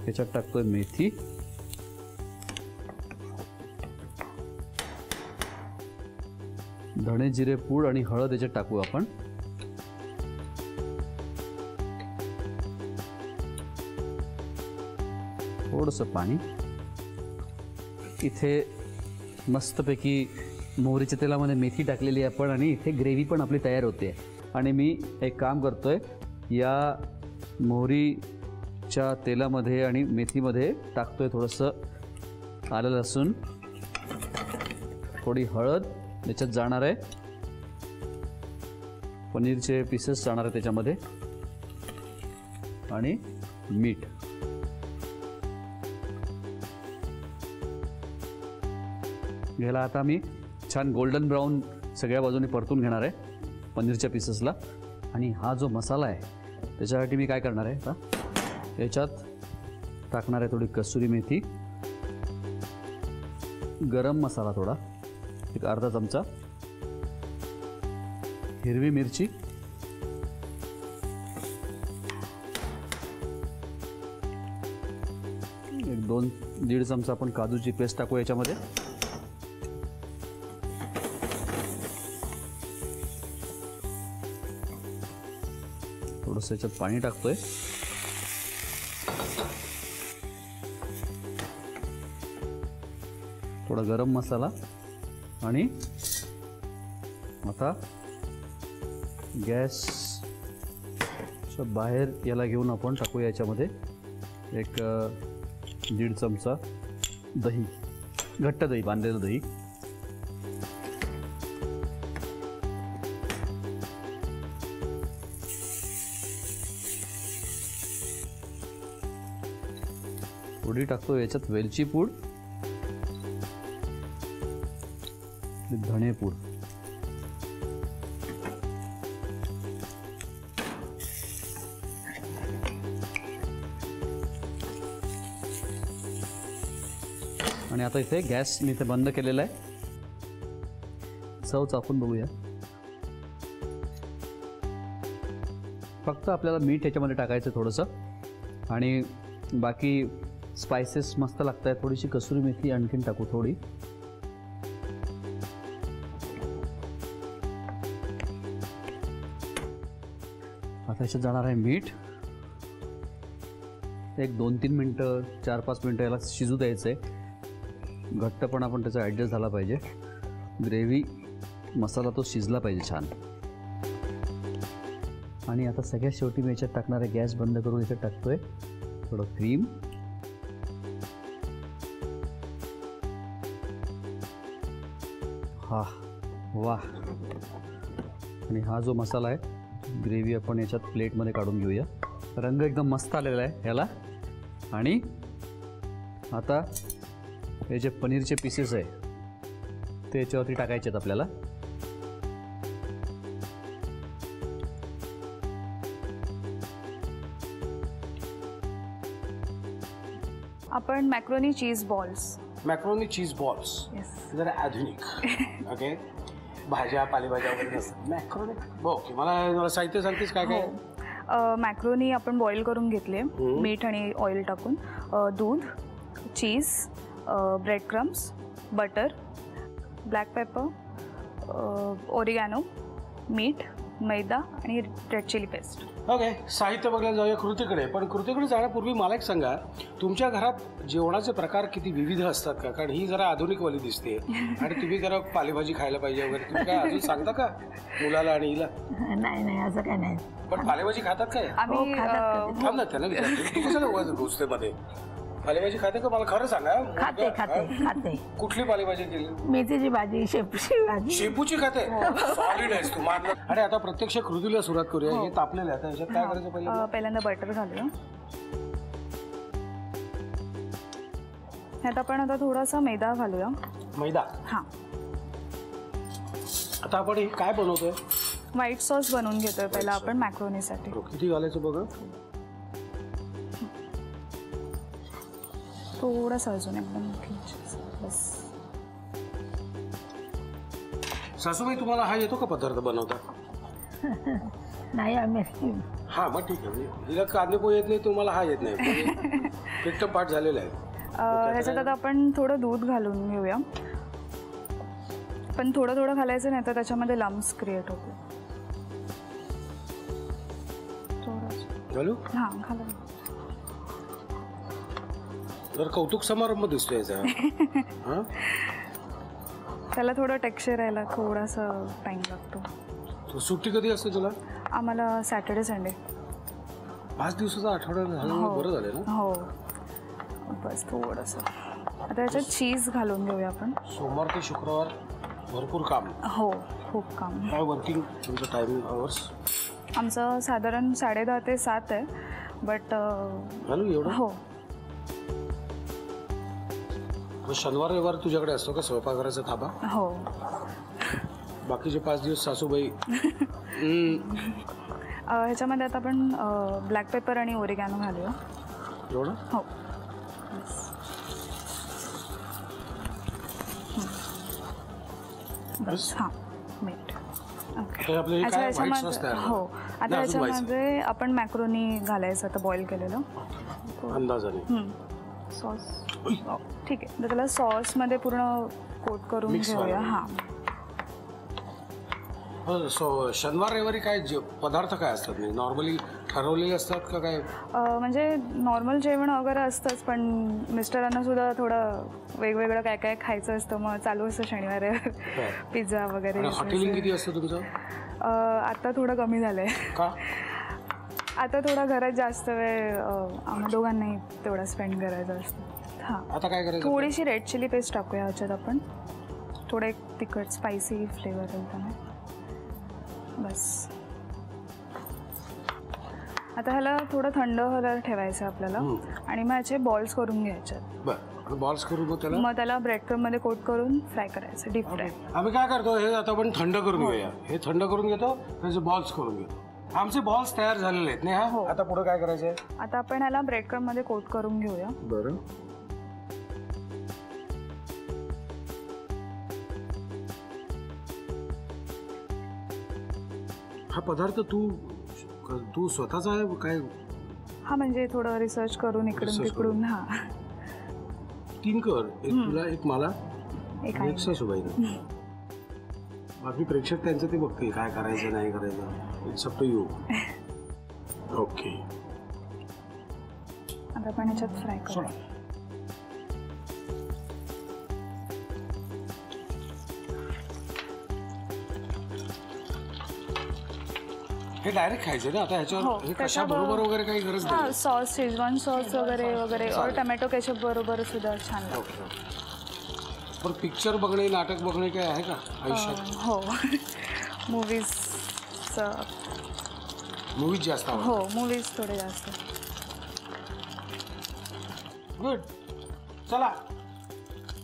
त्याच्यात टाकतोय मेथी, धणे जिरे पूड आणि हळद याच्यात टाकू आपण. थोडंसं पाणी. इथे मस्तपैकी मोहरीच्या तेलामध्ये मेथी टाकलेली आहे आपण आणि इथे ग्रेव्ही पण आपली तयार होते. आणि मी एक काम करतोय, या मोहरीच्या तेलामध्ये आणि मेथीमध्ये टाकतोय थोडंसं आलं लसूण, थोडी हळद याच्यात जाणार आहे, पनीरचे पीसेस जाणार आहे त्याच्यामध्ये आणि मीठ. याला आता मी छान गोल्डन ब्राऊन सगळ्या बाजूने परतून घेणार आहे पनीरच्या पीसेसला. आणि हा जो मसाला आहे त्याच्यासाठी मी काय करणार आहे, आता याच्यात टाकणार आहे थोडी कसुरी मेथी, गरम मसाला थोडा, एक अर्धा चमचा, हिरवी मिरची, एक 2-1.5 चमचा आपण काजूची पेस्ट टाकू याच्यामध्ये. थोडंसं याच्यात पाणी टाकतोय. थोडा गरम मसाला आणि आता गॅस बाहेर याला घेऊन आपण टाकूया याच्यामध्ये एक 1.5 चमचा दही, घट्ट दही, बांधलेलं दही. थोडी टाकतो याच्यात वेलची पूड, धणे पूड. आणि आता इथे गॅस मी इथे बंद केलेला आहे. चव चाखून बघूया. फक्त आपल्याला मीठ याच्यामध्ये टाकायचं थोडंसं आणि बाकी स्पाइसेस मस्त लागत आहेत. थोडीशी कसुरी मेथी आणखीन टाकू थोडी. आता याच्यात जाणार आहे मीठ. एक 2-3 मिनटं, 4-5 मिनटं याला शिजू द्यायचं आहे. घट्टपणा पण त्याचा ॲडजस्ट झाला पाहिजे. ग्रेव्ही मसाला तो शिजला पाहिजे छान. आणि आता सगळ्यात शेवटी मी याच्यात टाकणार आहे, गॅस बंद करून याच्यात टाकतोय थोडं क्रीम, हा वाह. आणि हा जो मसाला आहे ग्रेव्ही आपण याच्यात प्लेटमध्ये काढून घेऊया. रंग एकदम मस्त आलेला आहे ह्याला. आणि आता हे जे पनीरचे पीसेस आहे ते याच्यावरती टाकायचे आहेत आपल्याला. आपण मॅक्रोनी चीज बॉल्स. मॅक्रोनी चीज बॉल्स जरा आधुनिक. ओके, भाज्या पालेभाज्या वगैरे नसतात. Macaroni okay. मला साहित्य सांगतेस काय काय? मॅक्रोनी आपण बॉईल करून घेतले मीठ आणि ऑइल टाकून. दूध, cheese, bread crumbs, butter, black pepper, oregano, मीठ, मैदा आणि रेड चिली पेस्ट. ओके, साहित्य बघायला जाऊया कृतीकडे. पण कृतीकडे जाण्यापूर्वी मला एक सांगा, तुमच्या घरात जेवणाचे प्रकार किती विविध असतात का? कारण ही जरा आधुनिकवाली दिसते आणि तुम्ही जरा पालेभाजी खायला पाहिजे वगैरे. तुम्ही काय अजून सांगता का मुलाला आणि हिला? नाही असं काय नाही. पण पालेभाजी खातात काय? आम्ही थांब ना, त्यांना विचारतो तू कशाला घुसते मध्ये. पालेभाजी खाते का? मला खरं सांगा. खाते. कुठली पालेभाजी केली? मेथीची भाजी, शेपूची भाजी. शेपूची खाते? सॉलिड आहेस तू, मारलं. आणि आता प्रत्यक्ष कृतीला सुरुवात करूया. हे तापलेलं आहे, याच्यात काय करायचं पहिलं? पहिल्यांदा बटर घालूया. ह्यात आपण आता थोडासा मैदा घालूया. मैदा? हां. आता आपण हे काय बनवतोय? व्हाईट सॉस बनवून घेतोय पहिला आपण मॅक्रोनीसाठी. किती घालायचं बघ? थोडासा अजून एकदम बस. सासूबाई, तुम्हाला हा येतो का पदार्थ बनवता? नाही, आम्ही हा मग ठीक आहे. हिला कांदे पोहे येत नाही, तुम्हाला हा येत नाही. पित्त पाठ झालेला आहे. ह्याच्यात आता आपण थोडं दूध घालून घेऊया. पण थोडं थोडं घालायचं नाही तर त्याच्यामध्ये लम्स क्रिएट होते. थोडं घालू हां घाला. तर कौतुक समारंभ दिसतोय याचा. हा त्याला थोडं टेक्स्चर यायला थोडासा टाईम लागतो. तो सुट्टी कधी असते तुला? आम्हाला सॅटर्डे संडे. 5 दिवसाचा आठवडा झाला, बरं झालं ना. हो बस थोडंसं. आता याच्यात चीज घालून घेऊया आपण. सोमवार ते शुक्रवार भरपूर काम. हो खूप काम. काय वर्किंग तुमचं टायमिंग आवर्स? आमचं साधारण 10:30 ते 7 आहे. बट घालू एवढं? हो. मग शनिवार रविवार तुझ्याकडे असतो का स्वयंपाकघराचा ताबा? हो. बाकीचे 5 दिवस सासूबाई. ह्याच्यामध्ये आता आपण ब्लॅक पेपर आणि ओरिगॅनो घालूया. एवढं? हो. बस हां मीठ. हे आपलं हे अच्छा काय व्हाईट सॉस ह्याच्यामध्ये तयार झालं? हो. आता नाही, अजून ह्याच्यामध्ये आपण मॅक्रोनी घालायचं आता बॉईल केलेलं. अंदाजाने सॉस ठीक आहे. तर त्याला सॉसमध्ये पूर्ण कोट करून Mix घेऊया. व्हायला. हां. शनिवार रविवारी काय पदार्थ काय असतात? नाही नॉर्मली ठरवलेले असतात का काय? म्हणजे नॉर्मल जेवण वगैरे असतंच पण मिस्टरांना सुद्धा थोडं वेगवेगळं काय काय खायचं असतं. मग चालू असतं शनिवारी पिझ्झा वगैरे. हॉटेलिंग किती असतं तुमचं? आता थोडं कमी झालं आहे. का? आता थोडा घरात जास्त वेळ आम्हा दोघांनाही तेवढा स्पेंड करायचा असतो. हां. आता काय करायचं? थोडीशी रेड चिली पेस्ट टाकूया ह्याच्यात आपण. थोडं एक तिखट स्पायसी फ्लेवर येईल त्याने. बस. आता ह्याला थोडं थंड व्हायला ठेवायचं आपल्याला आणि मग ह्याचे बॉल्स करून घ्यायचे. बरं बॉल्स करून मग त्याला ब्रेड क्रममध्ये कोट करून फ्राय करायचं, डीप फ्राय. आम्ही काय करतो हे आता आपण थंड करून घेऊया. हे थंड करून घेतो, त्याचे बॉल्स करून घेतो. आमचे बॉल्स तयार झालेले आहेत नाही. हा आता पुढे काय करायचं आहे? आता आपण ह्याला ब्रेड क्रममध्ये कोट करून घेऊया. बरं. हा पदार्थ तू स्वतःचा आहे काय? हा म्हणजे थोडं रिसर्च करून इकडून तिकडून. हा 3 कर. एक तुला, एक मला, एक एक सासूबाईला. बाकी प्रेक्षक त्यांचं ते बघतील काय करायचं नाही करायचं. It's up to you. Okay. आता आपण ह्याच्यात फ्राय करू. हे डायरेक्ट खायचं ना आता ह्याच्यावर? हे कशाबरोबर वगैरे काही गरज नाही? हां सॉस, शेजवान सॉस वगैरे वगैरे और टमॅटो केचप बरोबर सुद्धा छान लागतं. पण पिक्चर बघणे, नाटक बघणे काय आहे का आयुष्यात? हो. मूवीज जास्त आवडतात. हो मूवीज थोडे जास्त. गुड. चला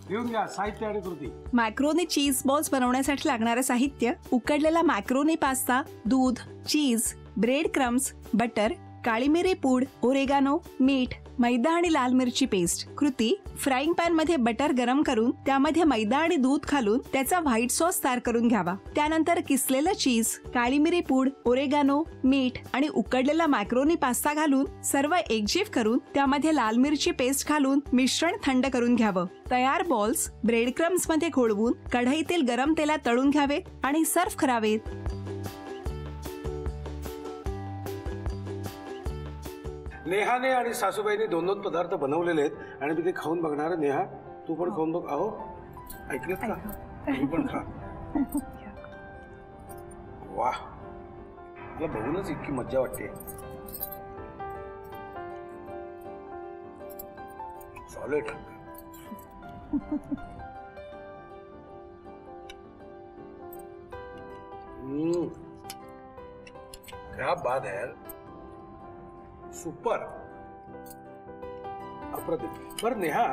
घेऊन घ्या साहित्य आणि कृती. मॅक्रोनी चीज बॉल्स बनवण्यासाठी लागणारे साहित्य: उकडलेला मॅक्रोनी पास्ता, दूध, चीज, ब्रेड क्रम्स, बटर, काळी मिरी पूड, ओरेगानो, मीठ, मैदा आणि लाल मिरची पेस्ट. कृती: फ्राईंग पॅन मध्ये बटर गरम करून त्यामध्ये मैदा आणि दूध घालून त्याचा व्हाईट सॉस तयार करून घ्यावा. त्यानंतर किसलेलं चीज, काळी मिरी पूड, ओरेगानो, मीठ आणि उकडलेला मॅक्रोनी पास्ता घालून सर्व एकजीव करून त्यामध्ये लाल मिरची पेस्ट घालून मिश्रण थंड करून घ्यावं. तयार बॉल्स ब्रेड क्रम्स मध्ये घोळवून कढईतील गरम तेलात तळून घ्यावेत आणि सर्व्ह करावेत. नेहाने आणि सासूबाईंनी 2 पदार्थ बनवलेले आहेत आणि मी ते खाऊन बघणार. नेहा तू पण खाऊन बघ. अहो ऐकलं का? तुम्ही पण खा. वा मला बघूनच इतकी मज्जा वाटते. सॉलिड. क्या बात है. सुपर. अप्रतिम. बरं नेहा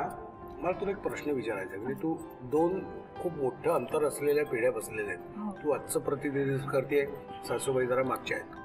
मला तुला एक प्रश्न विचारायचा आहे. म्हणजे तू 2 खूप मोठं अंतर असलेल्या पिढ्या बसलेल्या आहेत. तू आजचं प्रतिनिधित्व करते, सासूबाई जरा मागच्या आहेत.